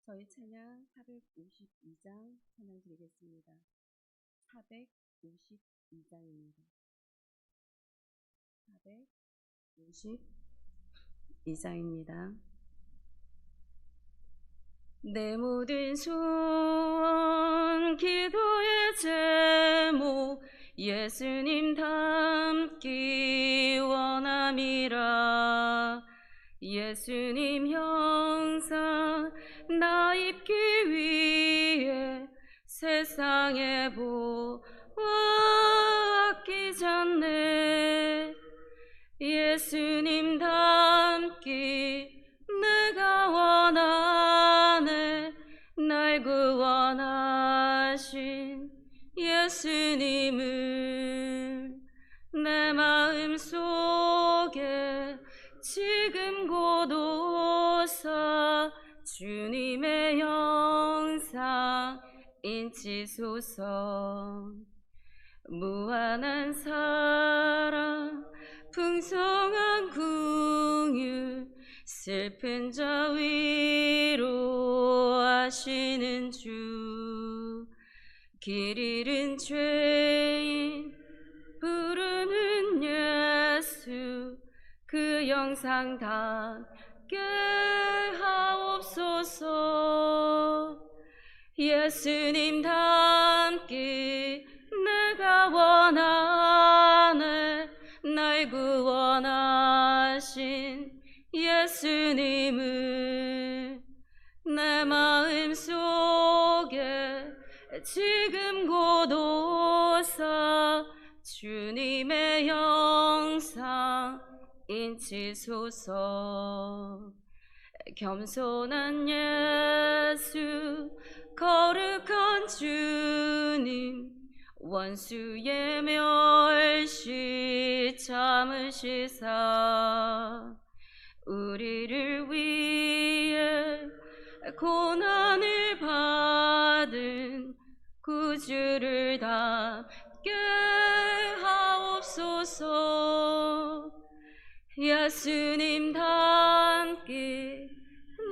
저희 찬양 452장 찬양 드리겠습니다. 452장입니다. 452장입니다. 내 모든 소원 기도의 제목 예수님 닮기 원함이라. 예수님 형상 나 입기 위해 세상에 보아 아끼잖네. 예수님 닮기 내가 원하네. 날 구원하신 예수님을 내 마음 속에 지금 고도사 주님의 형상 인치소서. 무한한 사랑 풍성한 긍휼 슬픈 자 위로하시는 주. 길 잃은 죄인 부르는 예수 그 영상 닿게 하옵소서. 예수님 닮기 내가 원하네. 날 구원하신 예수님을 내 마음 속에 지금 고도사 주님의 형상 인치소서. 겸손한 예수 거룩한 주님 원수의 멸시 참으시사 우리를 위해 고난을 받은 구주를 닮게 하옵소서. 예수님 닮기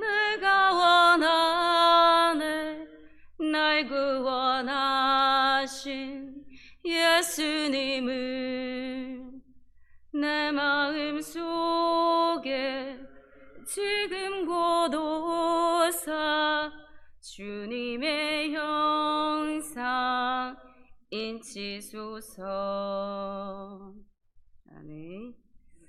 내가 원하네. 날 구원하신 예수님을 내 마음 속에 지금 고도사 주님의 형상 인치소서. 아멘.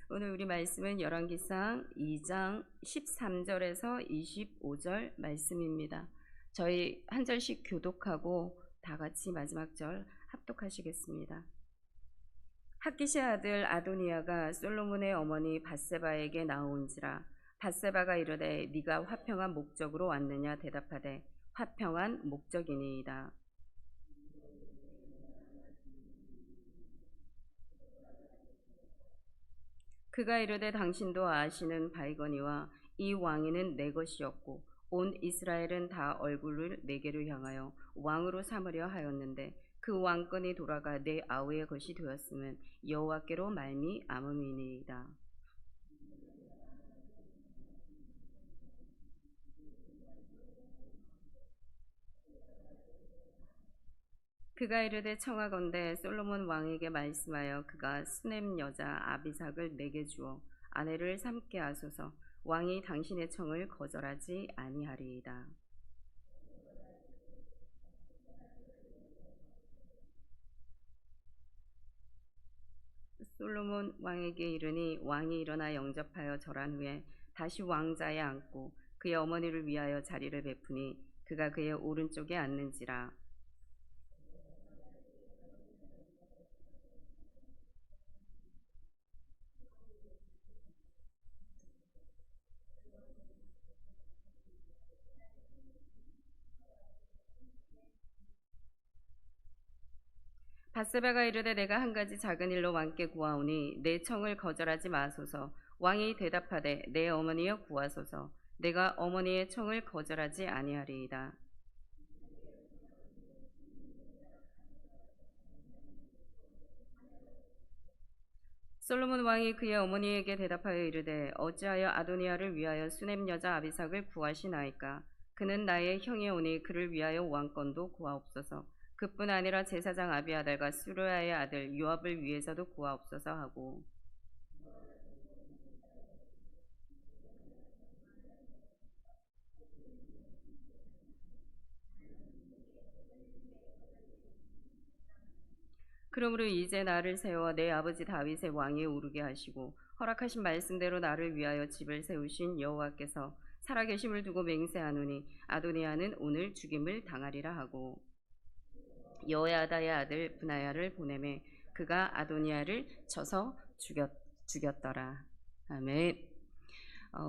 오늘 우리 말씀은 열왕기상 2장 13절에서 25절 말씀입니다. 저희 한 절씩 교독하고 다 같이 마지막 절 합독하시겠습니다. 핫기시의 아들 아도니아가 솔로몬의 어머니 밧세바에게 나온지라. 밧세바가 이르되 네가 화평한 목적으로 왔느냐 대답하되 화평한 목적이니이다. 그가 이르되 당신도 아시는 바이거니와 이 왕위는 내 것이었고 온 이스라엘은 다 얼굴을 내게로 향하여 왕으로 삼으려 하였는데 그 왕권이 돌아가 내 아우의 것이 되었음은 여호와께로 말미암음이니이다. 그가 이르되 청하건대 솔로몬 왕에게 말씀하여 그가 수넴 여자 아비삭을 내게 주어 아내를 삼게 하소서. 왕이 당신의 청을 거절하지 아니하리이다. 솔로몬 왕에게 이르니 왕이 일어나 영접하여 절한 후에 다시 왕자에 앉고 그의 어머니를 위하여 자리를 베푸니 그가 그의 오른쪽에 앉는지라. 밧세바가 이르되 내가 한 가지 작은 일로 왕께 구하오니 내 청을 거절하지 마소서. 왕이 대답하되 내 어머니여 구하소서. 내가 어머니의 청을 거절하지 아니하리이다. 솔로몬 왕이 그의 어머니에게 대답하여 이르되 어찌하여 아도니아를 위하여 수넴 여자 아비삭을 구하시나이까. 그는 나의 형이 오니 그를 위하여 왕권도 구하옵소서. 그뿐 아니라 제사장 아비아달과 수르야의 아들 요압을 위해서도 구하옵소서 하고, 그러므로 이제 나를 세워 내 아버지 다윗의 왕위에 오르게 하시고 허락하신 말씀대로 나를 위하여 집을 세우신 여호와께서 살아계심을 두고 맹세하노니 아도니아는 오늘 죽임을 당하리라 하고, 여호야다의 아들 브나야를 보내매 그가 아도니아를 쳐서 죽였더라. 아멘.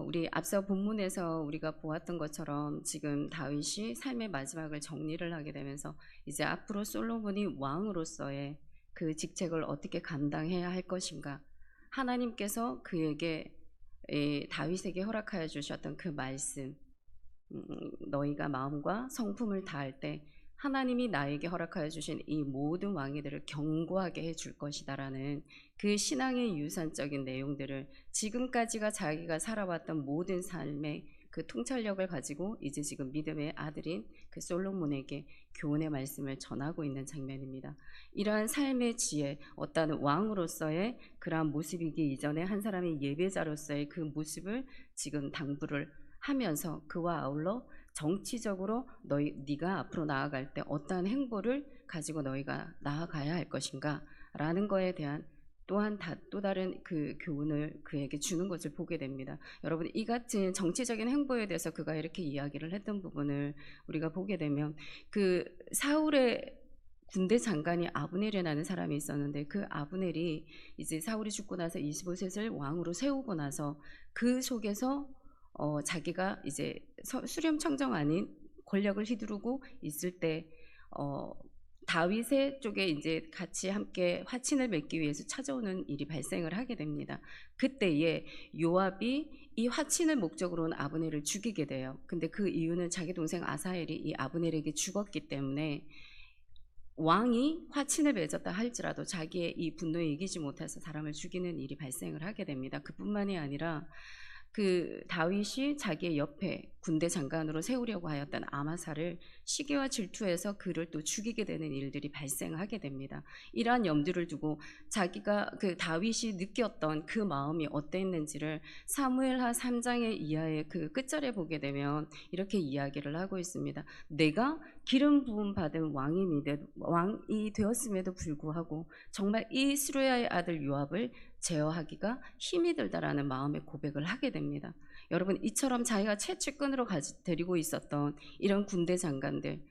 우리 앞서 본문에서 우리가 보았던 것처럼 지금 다윗이 삶의 마지막을 정리를 하게 되면서 이제 앞으로 솔로몬이 왕으로서의 그 직책을 어떻게 감당해야 할 것인가, 하나님께서 그에게 다윗에게 허락하여 주셨던 그 말씀, 너희가 마음과 성품을 다할 때 하나님이 나에게 허락하여 주신 이 모든 왕위들을 견고하게 해줄 것이다라는 그 신앙의 유산적인 내용들을 지금까지가 자기가 살아왔던 모든 삶의 그 통찰력을 가지고 이제 지금 믿음의 아들인 그 솔로몬에게 교훈의 말씀을 전하고 있는 장면입니다. 이러한 삶의 지혜, 어떤 왕으로서의 그러한 모습이기 이전에 한 사람의 예배자로서의 그 모습을 지금 당부를 하면서 그와 아울러 정치적으로 네가 앞으로 나아갈 때 어떠한 행보를 가지고 너희가 나아가야 할 것인가 라는 거에 대한 또한 또 다른 그 교훈을 그에게 주는 것을 보게 됩니다. 여러분, 이 같은 정치적인 행보에 대해서 그가 이렇게 이야기를 했던 부분을 우리가 보게 되면, 그 사울의 군대 장관이 아브넬이라는 사람이 있었는데, 그 아브넬이 이제 사울이 죽고 나서 25셋을 왕으로 세우고 나서 그 속에서 자기가 이제 수렴청정 아닌 권력을 휘두르고 있을 때 다윗의 쪽에 이제 같이 함께 화친을 맺기 위해서 찾아오는 일이 발생을 하게 됩니다. 그때에 요압이 이 화친을 목적으로 온 아브넬을 죽이게 돼요. 근데 그 이유는 자기 동생 아사헬이 이 아브넬에게 죽었기 때문에 왕이 화친을 맺었다 할지라도 자기의 이 분노에 이기지 못해서 사람을 죽이는 일이 발생을 하게 됩니다. 그뿐만이 아니라 그 다윗이 자기의 옆에 군대 장관으로 세우려고 하였던 아마사를 시기와 질투해서 그를 또 죽이게 되는 일들이 발생하게 됩니다. 이러한 염두를 두고 자기가 그 다윗이 느꼈던 그 마음이 어땠는지를 사무엘하 3장의 이하의 그 끝절에 보게 되면 이렇게 이야기를 하고 있습니다. 내가 기름 부음 받은 왕이 되었음에도 불구하고 정말 이 스루야의 아들 요압을 제어하기가 힘이 들다라는 마음의 고백을 하게 됩니다. 여러분, 이처럼 자기가 채찍끈으로 데리고 있었던 이런 군대 장관들,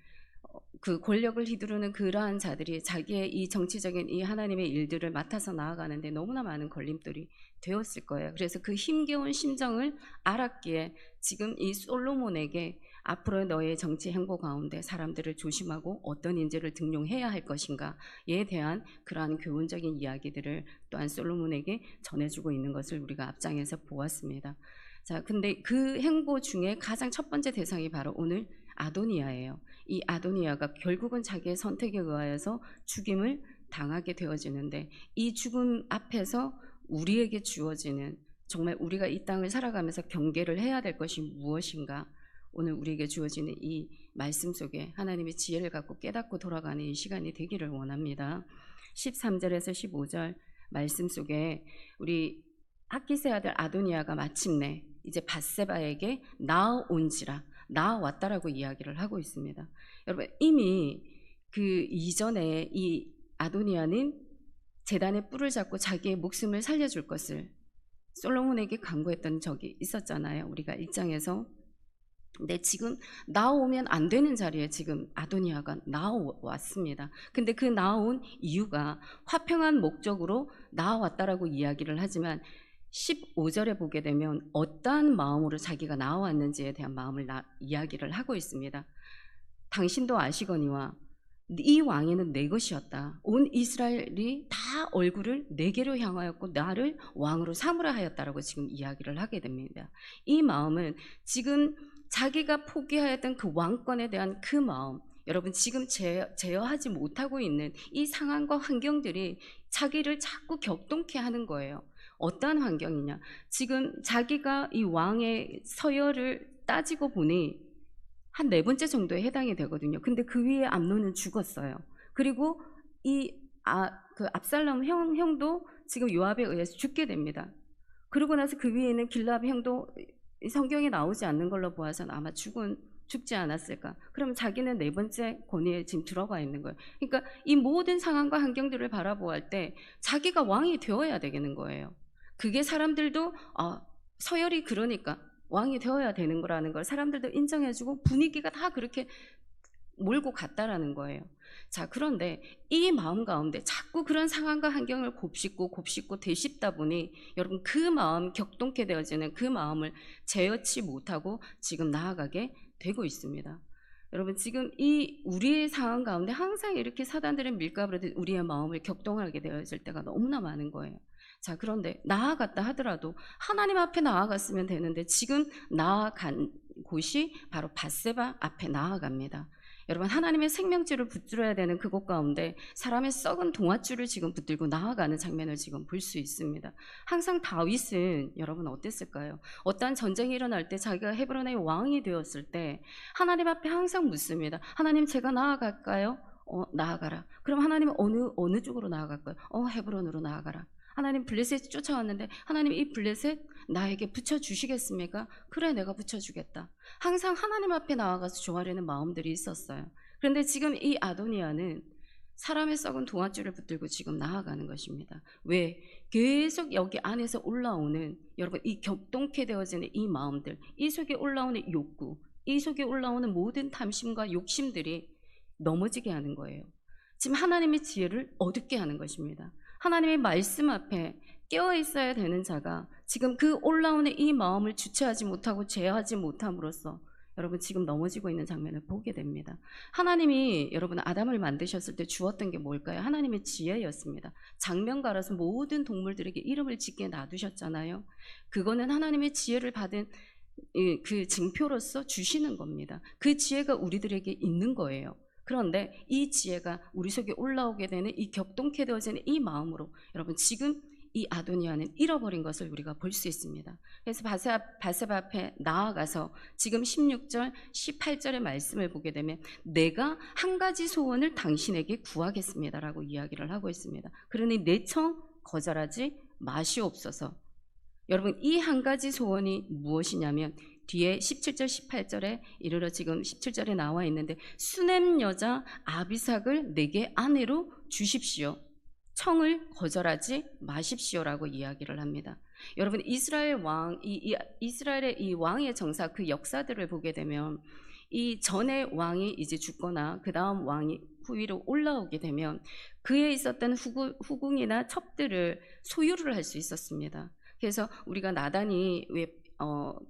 그 권력을 휘두르는 그러한 자들이 자기의 이 정치적인 이 하나님의 일들을 맡아서 나아가는데 너무나 많은 걸림돌이 되었을 거예요. 그래서 그 힘겨운 심정을 알았기에 지금 이 솔로몬에게 앞으로 너의 정치 행보 가운데 사람들을 조심하고 어떤 인재를 등용해야 할 것인가에 대한 그러한 교훈적인 이야기들을 또한 솔로몬에게 전해주고 있는 것을 우리가 앞장에서 보았습니다. 자, 근데 그 행보 중에 가장 첫 번째 대상이 바로 오늘 아도니아예요. 이 아도니아가 결국은 자기의 선택에 의하여서 죽임을 당하게 되어지는데, 이 죽음 앞에서 우리에게 주어지는, 정말 우리가 이 땅을 살아가면서 경계를 해야 될 것이 무엇인가, 오늘 우리에게 주어지는 이 말씀 속에 하나님의 지혜를 갖고 깨닫고 돌아가는 이 시간이 되기를 원합니다. 13절에서 15절 말씀 속에 우리 학기세 아들 아도니아가 마침내 이제 밧세바에게 나아왔다라고 이야기를 하고 있습니다. 여러분, 이미 그 이전에 이 아도니아는 제단의 뿔을 잡고 자기의 목숨을 살려줄 것을 솔로몬에게 강구했던 적이 있었잖아요. 우리가 1장에서. 근데 지금 나오면 안 되는 자리에 지금 아도니아가 나왔습니다. 근데 그 나온 이유가 화평한 목적으로 나왔다라고 이야기를 하지만 15절에 보게 되면 어떠한 마음으로 자기가 나왔는지에 대한 마음을 이야기를 하고 있습니다. 당신도 아시거니와 이 왕위는 내 것이었다. 온 이스라엘이 다 얼굴을 내게로 향하였고 나를 왕으로 삼으라 하였다라고 지금 이야기를 하게 됩니다. 이 마음은 지금 자기가 포기하였던 그 왕권에 대한 그 마음, 여러분 지금 제어하지 못하고 있는 이 상황과 환경들이 자기를 자꾸 격동케 하는 거예요. 어떠한 환경이냐, 지금 자기가 이 왕의 서열을 따지고 보니 한 네 번째 정도에 해당이 되거든요. 근데 그 위에 암논은 죽었어요. 그리고 그 압살롬 형도 지금 요압에 의해서 죽게 됩니다. 그러고 나서 그 위에 있는 길랍 형도 성경에 나오지 않는 걸로 보아서는 아마 죽지 않았을까. 그러면 자기는 네 번째 권위에 지금 들어가 있는 거예요. 그러니까 이 모든 상황과 환경들을 바라보할 때 자기가 왕이 되어야 되는 거예요. 그게 사람들도 서열이 그러니까 왕이 되어야 되는 거라는 걸 사람들도 인정해주고 분위기가 다 그렇게 몰고 갔다라는 거예요. 자, 그런데 이 마음 가운데 자꾸 그런 상황과 환경을 곱씹고 되씹다 보니 여러분 그 마음, 격동케 되어지는 그 마음을 제어치 못하고 지금 나아가게 되고 있습니다. 여러분 지금 이 우리의 상황 가운데 항상 이렇게 사단들의 밀가부로 우리의 마음을 격동하게 되어질 때가 너무나 많은 거예요. 자, 그런데 나아갔다 하더라도 하나님 앞에 나아갔으면 되는데 지금 나아간 곳이 바로 밧세바 앞에 나아갑니다. 여러분 하나님의 생명줄을 붙들어야 되는 그곳 가운데 사람의 썩은 동아줄을 지금 붙들고 나아가는 장면을 지금 볼 수 있습니다. 항상 다윗은 여러분 어땠을까요? 어떠한 전쟁이 일어날 때 자기가 헤브론의 왕이 되었을 때 하나님 앞에 항상 묻습니다. 하나님 제가 나아갈까요? 나아가라. 그럼 하나님은 어느 쪽으로 나아갈까요? 헤브론으로 나아가라. 하나님 블레셋이 쫓아왔는데 하나님 이 블레셋 나에게 붙여주시겠습니까? 그래 내가 붙여주겠다. 항상 하나님 앞에 나아가서 조아리는 마음들이 있었어요. 그런데 지금 이 아도니아는 사람의 썩은 동아줄을 붙들고 지금 나아가는 것입니다. 왜? 계속 여기 안에서 올라오는 여러분 이 격동케 되어지는 이 마음들, 이 속에 올라오는 욕구, 이 속에 올라오는 모든 탐심과 욕심들이 넘어지게 하는 거예요. 지금 하나님의 지혜를 어둡게 하는 것입니다. 하나님의 말씀 앞에 깨어 있어야 되는 자가 지금 그 올라오는 이 마음을 주체하지 못하고 제어하지 못함으로써 여러분 지금 넘어지고 있는 장면을 보게 됩니다. 하나님이 여러분 아담을 만드셨을 때 주었던 게 뭘까요? 하나님의 지혜였습니다. 장면가라서 모든 동물들에게 이름을 짓게 놔두셨잖아요. 그거는 하나님의 지혜를 받은 그 징표로서 주시는 겁니다. 그 지혜가 우리들에게 있는 거예요. 그런데 이 지혜가 우리 속에 올라오게 되는 이 격동케 되어지는 이 마음으로 여러분 지금 이 아도니아는 잃어버린 것을 우리가 볼 수 있습니다. 그래서 밧세바 앞에 나아가서 지금 16절 18절의 말씀을 보게 되면 내가 한 가지 소원을 당신에게 구하겠습니다라고 이야기를 하고 있습니다. 그러니 내 청 거절하지 마시옵소서. 여러분 이 한 가지 소원이 무엇이냐면 뒤에 17절 18절에 이르러 지금 17절에 나와 있는데 수넴 여자 아비삭을 내게 아내로 주십시오. 청을 거절하지 마십시오라고 이야기를 합니다. 여러분 이스라엘 왕, 이스라엘의 이 왕의 정사 그 역사들을 보게 되면 이 전에 왕이 이제 죽거나 그 다음 왕이 후위로 올라오게 되면 그에 있었던 후궁이나 첩들을 소유를 할 수 있었습니다. 그래서 우리가 나단이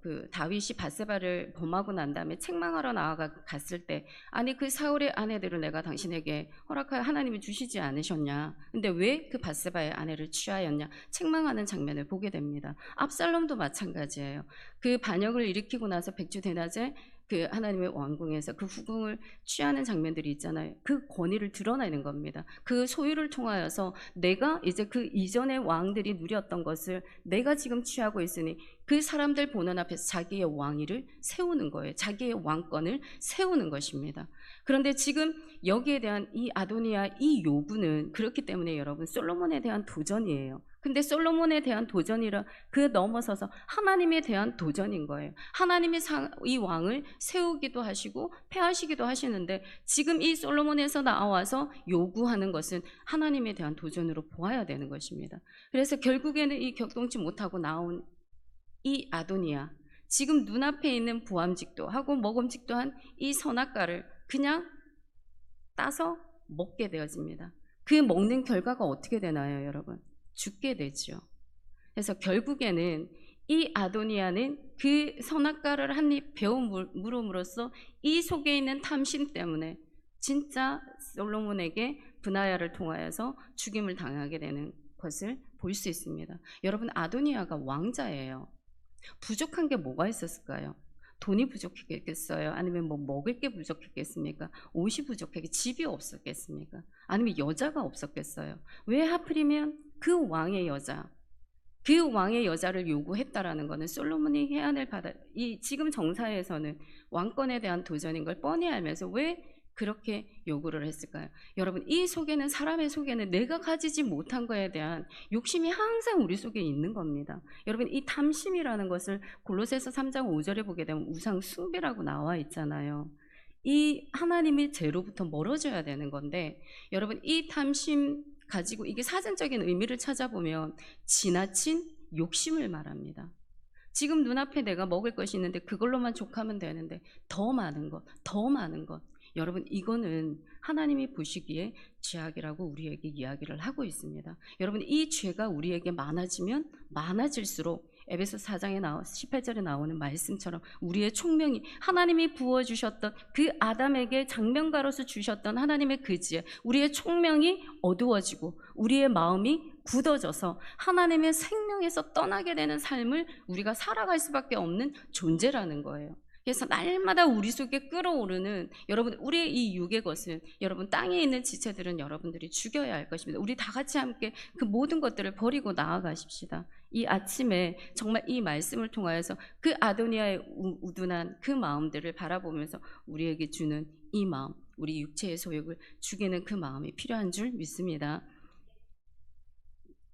그 다윗이 밧세바를 범하고 난 다음에 책망하러 나아갔을 때 아니 그 사울의 아내들을 내가 당신에게 허락하여 하나님이 주시지 않으셨냐, 근데 왜 그 밧세바의 아내를 취하였냐 책망하는 장면을 보게 됩니다. 압살롬도 마찬가지예요. 그 반역을 일으키고 나서 백주대낮에 그 하나님의 왕궁에서 그 후궁을 취하는 장면들이 있잖아요. 그 권위를 드러내는 겁니다. 그 소유를 통하여서 내가 이제 그 이전의 왕들이 누렸던 것을 내가 지금 취하고 있으니 그 사람들 보는 앞에서 자기의 왕위를 세우는 거예요. 자기의 왕권을 세우는 것입니다. 그런데 지금 여기에 대한 이 아도니아 이 요구는 그렇기 때문에 여러분 솔로몬에 대한 도전이에요. 근데 솔로몬에 대한 도전이라 그 넘어서서 하나님에 대한 도전인 거예요. 하나님이 이 왕을 세우기도 하시고 폐하시기도 하시는데 지금 이 솔로몬에서 나와서 요구하는 것은 하나님에 대한 도전으로 보아야 되는 것입니다. 그래서 결국에는 이 격동치 못하고 나온 이 아도니아, 지금 눈앞에 있는 부함직도 하고 먹음직도 한 이 선악과를 그냥 따서 먹게 되어집니다. 그 먹는 결과가 어떻게 되나요, 여러분? 죽게 되죠. 그래서 결국에는 이 아도니아는 그 선악과를 한 입 베어 물음으로써 이 속에 있는 탐심 때문에 진짜 솔로몬에게 브나야를 통하여서 죽임을 당하게 되는 것을 볼 수 있습니다. 여러분 아도니아가 왕자예요. 부족한 게 뭐가 있었을까요? 돈이 부족했겠어요? 아니면 뭐 먹을 게 부족했겠습니까? 옷이 부족했겠, 집이 없었겠습니까? 아니면 여자가 없었겠어요? 왜 하필이면 그 왕의 여자, 그 왕의 여자를 요구했다라는 것은 솔로몬이 해안을 받아 이 지금 정사에서는 왕권에 대한 도전인 걸 뻔히 알면서 왜 그렇게 요구를 했을까요? 여러분, 이 속에는 사람의 속에는 내가 가지지 못한 거에 대한 욕심이 항상 우리 속에 있는 겁니다. 여러분, 이 탐심이라는 것을 골로새서 3장 5절에 보게 되면 우상 숭배라고 나와 있잖아요. 이 하나님의 죄로부터 멀어져야 되는 건데, 여러분, 이 탐심 가지고 이게 사전적인 의미를 찾아보면 지나친 욕심을 말합니다. 지금 눈앞에 내가 먹을 것이 있는데 그걸로만 족하면 되는데 더 많은 것, 더 많은 것. 여러분, 이거는 하나님이 보시기에 죄악이라고 우리에게 이야기를 하고 있습니다. 여러분, 이 죄가 우리에게 많아지면 많아질수록 에베소 4장에 18절에 나오는 말씀처럼 우리의 총명이 하나님이 부어주셨던 그 아담에게 장면가로서 주셨던 하나님의 그 지혜, 우리의 총명이 어두워지고 우리의 마음이 굳어져서 하나님의 생명에서 떠나게 되는 삶을 우리가 살아갈 수밖에 없는 존재라는 거예요. 그래서 날마다 우리 속에 끓어오르는, 여러분, 우리의 이 육의 것은, 여러분, 땅에 있는 지체들은 여러분들이 죽여야 할 것입니다. 우리 다 같이 함께 그 모든 것들을 버리고 나아가십시다. 이 아침에 정말 이 말씀을 통하여서 그 아도니아의 우둔한 그 마음들을 바라보면서 우리에게 주는 이 마음, 우리 육체의 소욕을 죽이는 그 마음이 필요한 줄 믿습니다.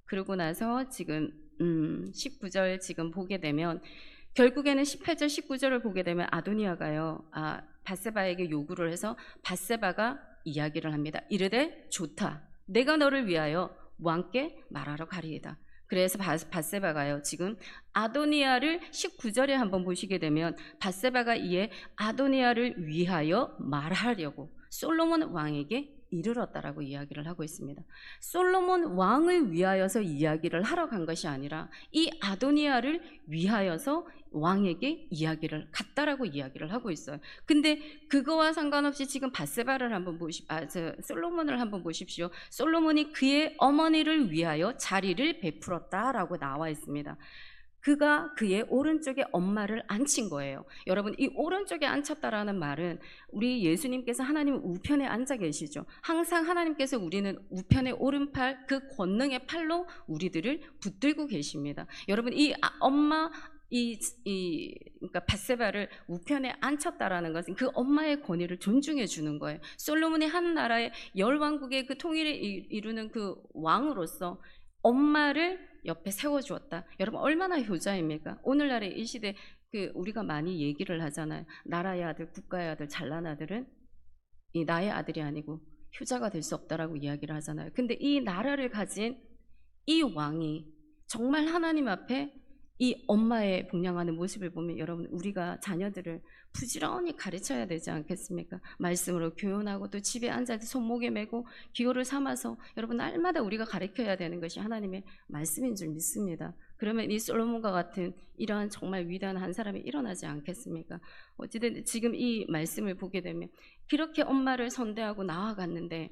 그러고 나서 지금 19절 지금 보게 되면, 결국에는 18절 19절을 보게 되면 아도니아가요, 밧세바에게 요구를 해서 밧세바가 이야기를 합니다. 이르되 좋다, 내가 너를 위하여 왕께 말하러 가리이다. 그래서 밧세바가요, 지금 아도니아를 19절에 한번 보시게 되면 밧세바가 이에 아도니아를 위하여 말하려고 솔로몬 왕에게 이르렀다라고 이야기를 하고 있습니다. 솔로몬 왕을 위하여서 이야기를 하러 간 것이 아니라 이 아도니아를 위하여서 왕에게 이야기를 갔다라고 이야기를 하고 있어요. 근데 그거와 상관없이 지금 밧세바를 한번 솔로몬을 한번 보십시오. 솔로몬이 그의 어머니를 위하여 자리를 베풀었다라고 나와 있습니다. 그가 그의 오른쪽에 엄마를 앉힌 거예요. 여러분, 이 오른쪽에 앉혔다라는 말은 우리 예수님께서 하나님 우편에 앉아 계시죠. 항상 하나님께서 우리는 우편의 오른팔, 그 권능의 팔로 우리들을 붙들고 계십니다. 여러분, 이 엄마, 그러니까 밧세바를 우편에 앉혔다라는 것은 그 엄마의 권위를 존중해 주는 거예요. 솔로몬이 한 나라의 열왕국의 그 통일을 이루는 그 왕으로서 엄마를 옆에 세워주었다. 여러분, 얼마나 효자입니까? 오늘날의 이 시대, 우리가 많이 얘기를 하잖아요. 나라의 아들, 국가의 아들, 잘난 아들은 이 나의 아들이 아니고 효자가 될 수 없다라고 이야기를 하잖아요. 근데 이 나라를 가진 이 왕이 정말 하나님 앞에 이 엄마의 복양하는 모습을 보면, 여러분, 우리가 자녀들을 부지런히 가르쳐야 되지 않겠습니까? 말씀으로 교훈하고 또 집에 앉아서 손목에 메고 기호를 삼아서, 여러분, 날마다 우리가 가르쳐야 되는 것이 하나님의 말씀인 줄 믿습니다. 그러면 이 솔로몬과 같은 이러한 정말 위대한 한 사람이 일어나지 않겠습니까? 어찌든 지금 이 말씀을 보게 되면 그렇게 엄마를 선대하고 나아갔는데,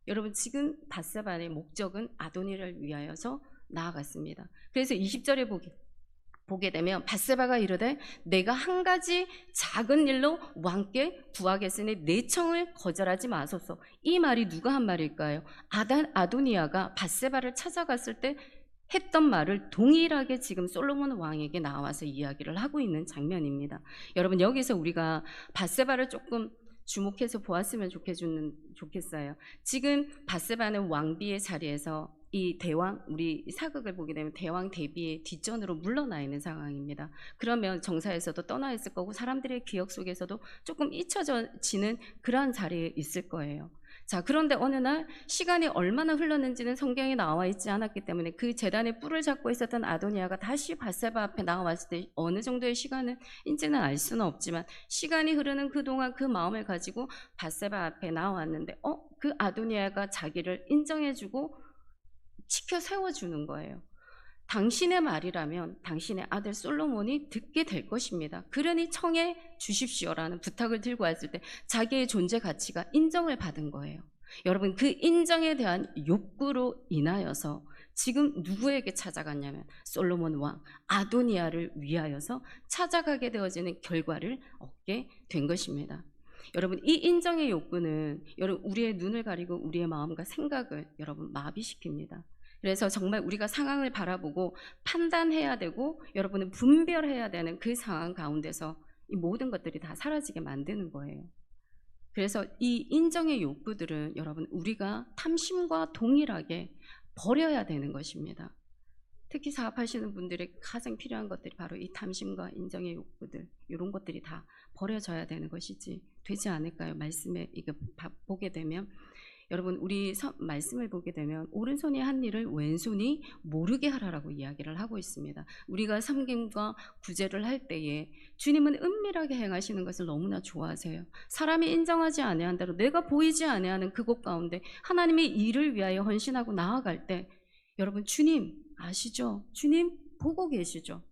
여러분, 지금 밧세바의 목적은 아도니를 위하여서 나아갔습니다. 그래서 20절에 보게 되면 밧세바가 이르되 내가 한 가지 작은 일로 왕께 구하겠으니 내 청을 거절하지 마소서. 이 말이 누가 한 말일까요? 아도니아가 밧세바를 찾아갔을 때 했던 말을 동일하게 지금 솔로몬 왕에게 나와서 이야기를 하고 있는 장면입니다. 여러분, 여기서 우리가 밧세바를 조금 주목해서 보았으면 좋겠어요. 지금 밧세바는 왕비의 자리에서 이 대왕, 우리 사극을 보게 되면 대왕 대비의 뒷전으로 물러나 있는 상황입니다. 그러면 정사에서도 떠나 있을 거고 사람들의 기억 속에서도 조금 잊혀지는 그러한 자리에 있을 거예요. 자, 그런데 어느 날 시간이 얼마나 흘렀는지는 성경에 나와 있지 않았기 때문에 그 제단의 뿔을 잡고 있었던 아도니아가 다시 밧세바 앞에 나왔을 때 어느 정도의 시간은 인지는 알 수는 없지만, 시간이 흐르는 그동안 그 마음을 가지고 밧세바 앞에 나왔는데 그 아도니아가 자기를 인정해주고 지켜 세워주는 거예요. 당신의 말이라면 당신의 아들 솔로몬이 듣게 될 것입니다. 그러니 청해 주십시오라는 부탁을 들고 왔을 때 자기의 존재 가치가 인정을 받은 거예요. 여러분, 그 인정에 대한 욕구로 인하여서 지금 누구에게 찾아갔냐면 솔로몬 왕 아도니아를 위하여서 찾아가게 되어지는 결과를 얻게 된 것입니다. 여러분, 이 인정의 욕구는 여러분 우리의 눈을 가리고 우리의 마음과 생각을 여러분 마비시킵니다. 그래서 정말 우리가 상황을 바라보고 판단해야 되고 여러분은 분별해야 되는 그 상황 가운데서 이 모든 것들이 다 사라지게 만드는 거예요. 그래서 이 인정의 욕구들은 여러분 우리가 탐심과 동일하게 버려야 되는 것입니다. 특히 사업하시는 분들의 가장 필요한 것들이 바로 이 탐심과 인정의 욕구들, 이런 것들이 다 버려져야 되는 것이지 되지 않을까요? 말씀에 이거 보게 되면 여러분 우리 말씀을 보게 되면 오른손이 한 일을 왼손이 모르게 하라라고 이야기를 하고 있습니다. 우리가 섬김과 구제를 할 때에 주님은 은밀하게 행하시는 것을 너무나 좋아하세요. 사람이 인정하지 아니한 대로 내가 보이지 아니하는 그곳 가운데 하나님의 일을 위하여 헌신하고 나아갈 때 여러분 주님 아시죠? 주님 보고 계시죠?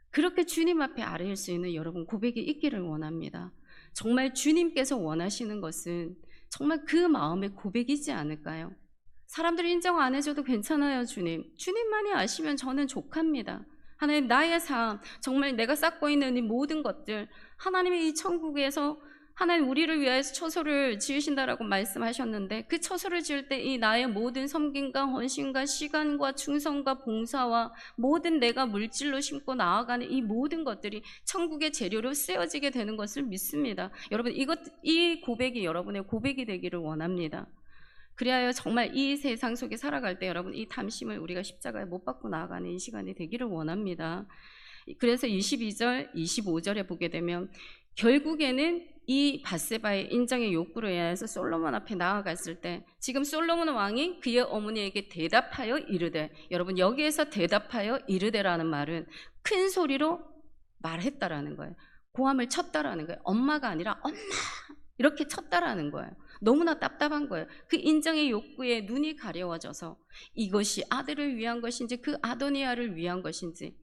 그렇게 주님 앞에 아뢰일 수 있는 여러분 고백이 있기를 원합니다. 정말 주님께서 원하시는 것은 정말 그 마음의 고백이지 않을까요? 사람들이 인정 안 해줘도 괜찮아요, 주님. 주님만이 아시면 저는 족합니다. 하나님, 나의 삶, 정말 내가 쌓고 있는 이 모든 것들, 하나님의 이 천국에서 하나님 우리를 위하여서 처소를 지으신다라고 말씀하셨는데 그 처소를 지을 때 이 나의 모든 섬김과 헌신과 시간과 충성과 봉사와 모든 내가 물질로 심고 나아가는 이 모든 것들이 천국의 재료로 쓰여지게 되는 것을 믿습니다. 여러분 이 고백이 여러분의 고백이 되기를 원합니다. 그리하여 정말 이 세상 속에 살아갈 때 여러분 이 탐심을 우리가 십자가에 못 박고 나아가는 이 시간이 되기를 원합니다. 그래서 22절, 25절에 보게 되면 결국에는 이 밧세바의 인정의 욕구로 인해서 솔로몬 앞에 나아갔을 때 지금 솔로몬 왕이 그의 어머니에게 대답하여 이르되, 여러분 여기에서 대답하여 이르되라는 말은 큰 소리로 말했다라는 거예요. 고함을 쳤다라는 거예요. 엄마가 아니라 엄마 이렇게 쳤다라는 거예요. 너무나 답답한 거예요. 그 인정의 욕구에 눈이 가려워져서 이것이 아들을 위한 것인지 그 아도니아를 위한 것인지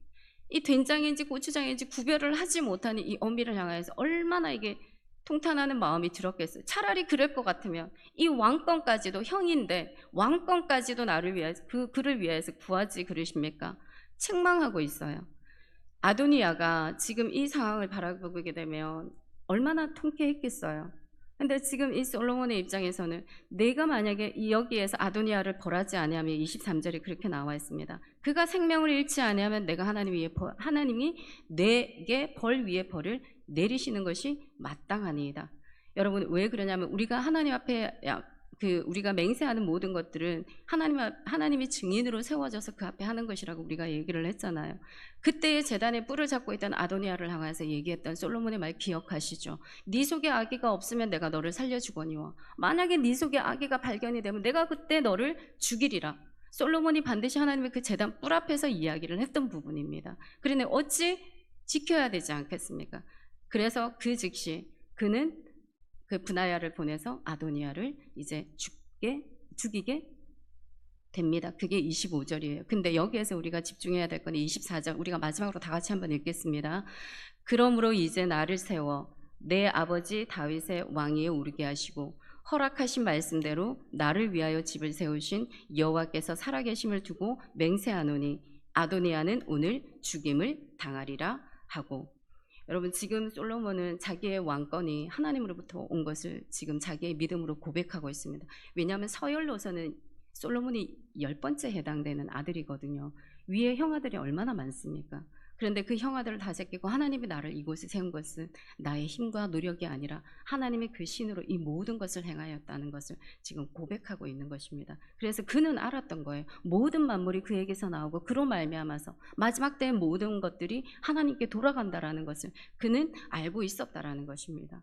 이 된장인지 고추장인지 구별을 하지 못하는 이 어미를 향해서 얼마나 이게 통탄하는 마음이 들었겠어요. 차라리 그럴 것 같으면 이 왕권까지도 형인데 왕권까지도 나를 위해서 그를 위해서 구하지 그러십니까? 책망하고 있어요. 아도니아가 지금 이 상황을 바라보게 되면 얼마나 통쾌했겠어요. 근데 지금 이 솔로몬의 입장에서는 내가 만약에 여기에서 아도니아를 벌하지 아니하면 23절에 그렇게 나와 있습니다. 그가 생명을 잃지 아니하면 내가 하나님이 내게 벌 위에 벌을 내리시는 것이 마땅하니이다. 여러분 왜 그러냐면 우리가 하나님 앞에 우리가 맹세하는 모든 것들은 하나님이 증인으로 세워져서 그 앞에 하는 것이라고 우리가 얘기를 했잖아요. 그때의 제단의 뿔을 잡고 있던 아도니아를 향해서 얘기했던 솔로몬의 말 기억하시죠? 네 속에 아기가 없으면 내가 너를 살려주거니와 만약에 네 속에 아기가 발견이 되면 내가 그때 너를 죽이리라. 솔로몬이 반드시 하나님의 그 제단 뿔 앞에서 이야기를 했던 부분입니다. 그러니 어찌 지켜야 되지 않겠습니까? 그래서 그 즉시 그는 그 브나야를 보내서 아도니아를 이제 죽이게 됩니다. 그게 25절이에요. 근데 여기에서 우리가 집중해야 될 건 24절. 우리가 마지막으로 다 같이 한번 읽겠습니다. 그러므로 이제 나를 세워 내 아버지 다윗의 왕위에 오르게 하시고 허락하신 말씀대로 나를 위하여 집을 세우신 여호와께서 살아계심을 두고 맹세하노니 아도니아는 오늘 죽임을 당하리라 하고. 여러분 지금 솔로몬은 자기의 왕권이 하나님으로부터 온 것을 지금 자기의 믿음으로 고백하고 있습니다. 왜냐하면 서열로서는 솔로몬이 10번째 해당되는 아들이거든요. 위에 형아들이 얼마나 많습니까? 그런데 그 형아들을 다 제끼고 하나님이 나를 이곳에 세운 것은 나의 힘과 노력이 아니라 하나님의 그 신으로 이 모든 것을 행하였다는 것을 지금 고백하고 있는 것입니다. 그래서 그는 알았던 거예요. 모든 만물이 그에게서 나오고 그로 말미암아서 마지막 때의 모든 것들이 하나님께 돌아간다라는 것을 그는 알고 있었다라는 것입니다.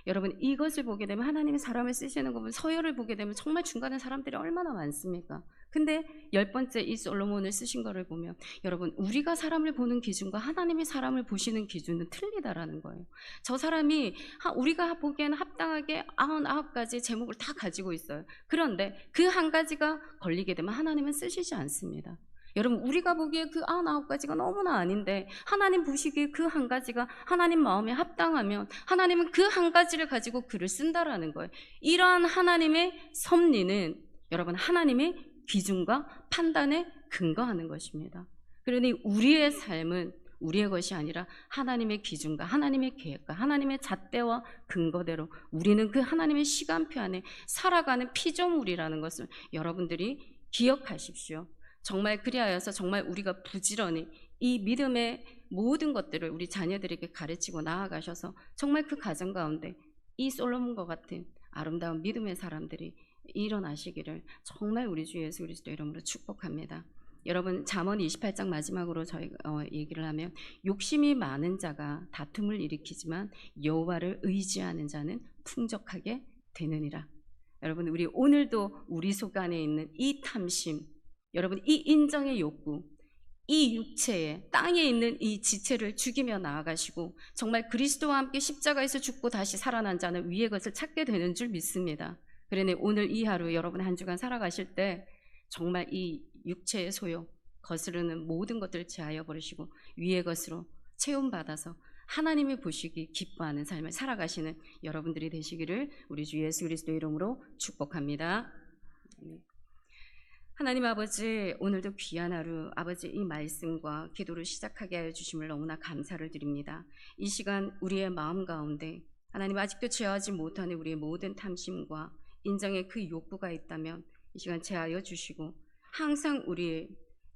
여러분 이것을 보게 되면 하나님이 사람을 쓰시는 거 보면 서열을 보게 되면 정말 중간에 사람들이 얼마나 많습니까? 근데 10번째 이 솔로몬을 쓰신 거를 보면 여러분 우리가 사람을 보는 기준과 하나님이 사람을 보시는 기준은 틀리다라는 거예요. 저 사람이 우리가 보기에는 합당하게 99가지 제목을 다 가지고 있어요. 그런데 그 한 가지가 걸리게 되면 하나님은 쓰시지 않습니다. 여러분 우리가 보기에 그 99가지가 너무나 아닌데 하나님 보시기에 그 한 가지가 하나님 마음에 합당하면 하나님은 그 한 가지를 가지고 글을 쓴다라는 거예요. 이러한 하나님의 섭리는 여러분 하나님의 기준과 판단에 근거하는 것입니다. 그러니 우리의 삶은 우리의 것이 아니라 하나님의 기준과 하나님의 계획과 하나님의 잣대와 근거대로 우리는 그 하나님의 시간표 안에 살아가는 피조물이라는 것을 여러분들이 기억하십시오. 정말 그리하여서 정말 우리가 부지런히 이 믿음의 모든 것들을 우리 자녀들에게 가르치고 나아가셔서 정말 그 가정 가운데 이 솔로몬과 같은 아름다운 믿음의 사람들이 일어나시기를 정말 우리 주 예수 그리스도 이름으로 축복합니다. 여러분 잠언 28장 마지막으로 저희 얘기를 하면 욕심이 많은 자가 다툼을 일으키지만 여호와를 의지하는 자는 풍족하게 되느니라. 여러분 우리 오늘도 우리 속 안에 있는 이 탐심, 여러분 이 인정의 욕구, 이 육체에 땅에 있는 이 지체를 죽이며 나아가시고 정말 그리스도와 함께 십자가에서 죽고 다시 살아난 자는 위의 것을 찾게 되는 줄 믿습니다. 그러니 오늘 이 하루 여러분 한 주간 살아가실 때 정말 이 육체의 소욕, 거스르는 모든 것들을 제하여 버리시고 위의 것으로 체험받아서 하나님이 보시기 기뻐하는 삶을 살아가시는 여러분들이 되시기를 우리 주 예수 그리스도 이름으로 축복합니다. 하나님 아버지, 오늘도 귀한 하루 아버지 이 말씀과 기도를 시작하게 하여 주심을 너무나 감사를 드립니다. 이 시간 우리의 마음 가운데 하나님 아직도 제어하지 못하는 우리의 모든 탐심과 인정의 그 욕구가 있다면 이 시간 제하여 주시고 항상 우리의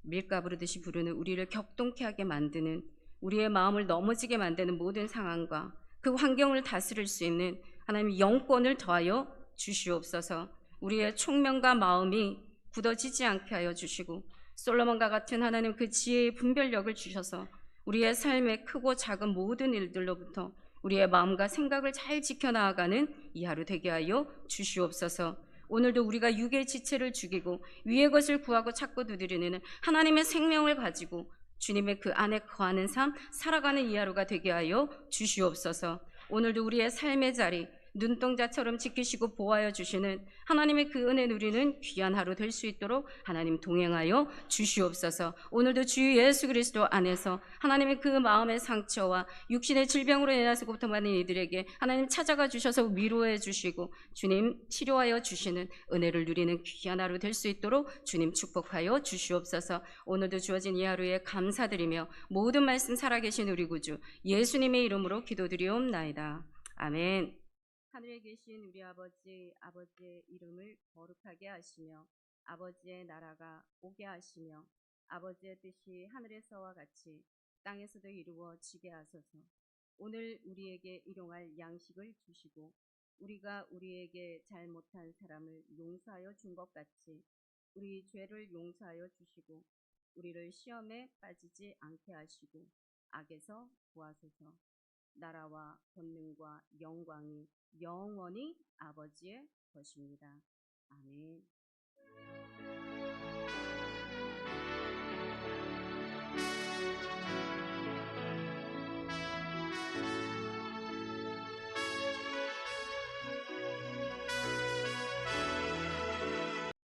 밀가부르듯이 부르는 우리를 격동케 하게 만드는 우리의 마음을 넘어지게 만드는 모든 상황과 그 환경을 다스릴 수 있는 하나님의 영권을 더하여 주시옵소서. 우리의 총명과 마음이 굳어지지 않게 하여 주시고 솔로몬과 같은 하나님 그 지혜의 분별력을 주셔서 우리의 삶의 크고 작은 모든 일들로부터 우리의 마음과 생각을 잘 지켜나가는 이 하루 되게 하여 주시옵소서. 오늘도 우리가 육의 지체를 죽이고 위의 것을 구하고 찾고 두드리는 하나님의 생명을 가지고 주님의 그 안에 거하는 삶 살아가는 이 하루가 되게 하여 주시옵소서. 오늘도 우리의 삶의 자리 눈동자처럼 지키시고 보호하여 주시는 하나님의 그 은혜 누리는 귀한 하루 될 수 있도록 하나님 동행하여 주시옵소서. 오늘도 주 예수 그리스도 안에서 하나님의 그 마음의 상처와 육신의 질병으로 인해서 고통받는 이들에게 하나님 찾아가 주셔서 위로해 주시고 주님 치료하여 주시는 은혜를 누리는 귀한 하루 될 수 있도록 주님 축복하여 주시옵소서. 오늘도 주어진 이 하루에 감사드리며 모든 말씀 살아계신 우리 구주 예수님의 이름으로 기도드리옵나이다. 아멘. 하늘에 계신 우리 아버지, 아버지의 이름을 거룩하게 하시며 아버지의 나라가 오게 하시며 아버지의 뜻이 하늘에서와 같이 땅에서도 이루어지게 하소서. 오늘 우리에게 일용할 양식을 주시고 우리가 우리에게 잘못한 사람을 용서하여 준 것 같이 우리 죄를 용서하여 주시고 우리를 시험에 빠지지 않게 하시고 악에서 구하소서. 나라와 권능과 영광이 영원히 아버지의 것입니다. 아멘.